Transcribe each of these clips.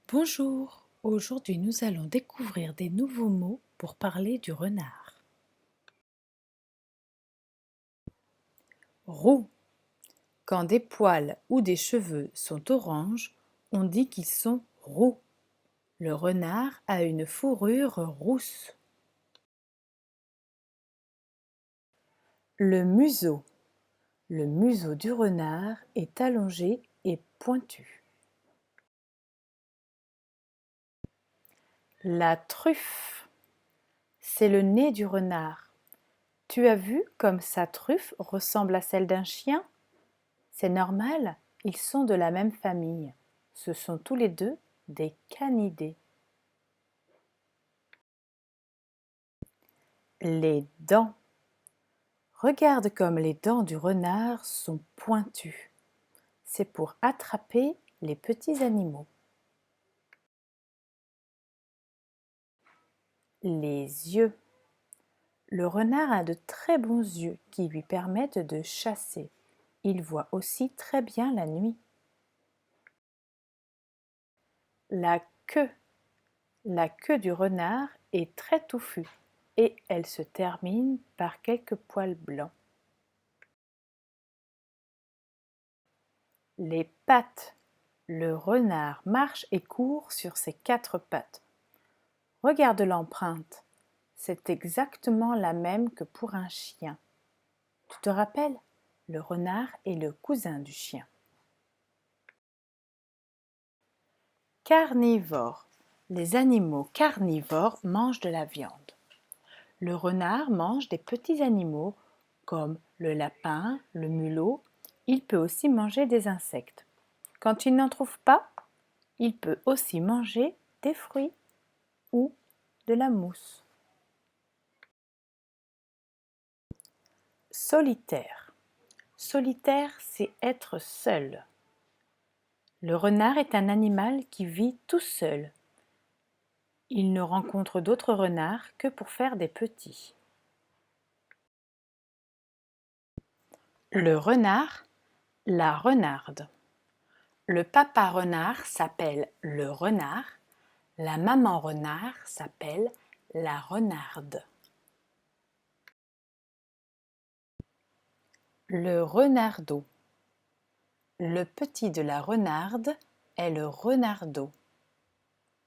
Bonjour, aujourd'hui nous allons découvrir des nouveaux mots pour parler du renard. Roux. Quand des poils ou des cheveux sont orange, on dit qu'ils sont roux. Le renard a une fourrure rousse. Le museau. Le museau du renard est allongé et pointu. La truffe. C'est le nez du renard. Tu as vu comme sa truffe ressemble à celle d'un chien? C'est normal, ils sont de la même famille. Ce sont tous les deux des canidés. Les dents. Regarde comme les dents du renard sont pointues. C'est pour attraper les petits animaux. Les yeux. Le renard a de très bons yeux qui lui permettent de chasser. Il voit aussi très bien la nuit. La queue. La queue du renard est très touffue et elle se termine par quelques poils blancs. Les pattes. Le renard marche et court sur ses quatre pattes. Regarde l'empreinte. C'est exactement la même que pour un chien. Tu te rappelles? Le renard est le cousin du chien. Carnivore. Les animaux carnivores mangent de la viande. Le renard mange des petits animaux comme le lapin, le mulot. Il peut aussi manger des insectes. Quand il n'en trouve pas, il peut aussi manger des fruits ou de la mousse. Solitaire. Solitaire, c'est être seul. Le renard est un animal qui vit tout seul. Il ne rencontre d'autres renards que pour faire des petits. Le renard, la renarde. Le papa renard s'appelle le renard. La maman renard s'appelle la renarde. Le renardeau. Le petit de la renarde est le renardeau.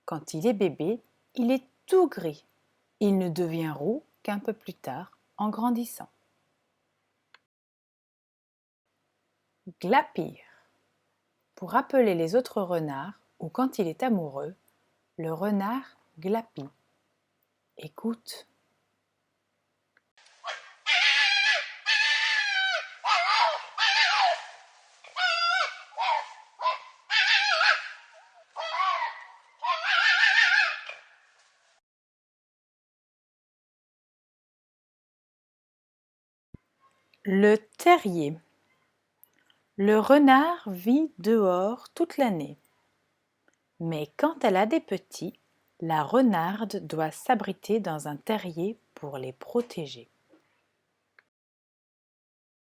Quand il est bébé, il est tout gris. Il ne devient roux qu'un peu plus tard, en grandissant. Glapir. Pour appeler les autres renards ou quand il est amoureux, le renard glapit. Écoute. Le terrier. Le renard vit dehors toute l'année. Mais quand elle a des petits, la renarde doit s'abriter dans un terrier pour les protéger.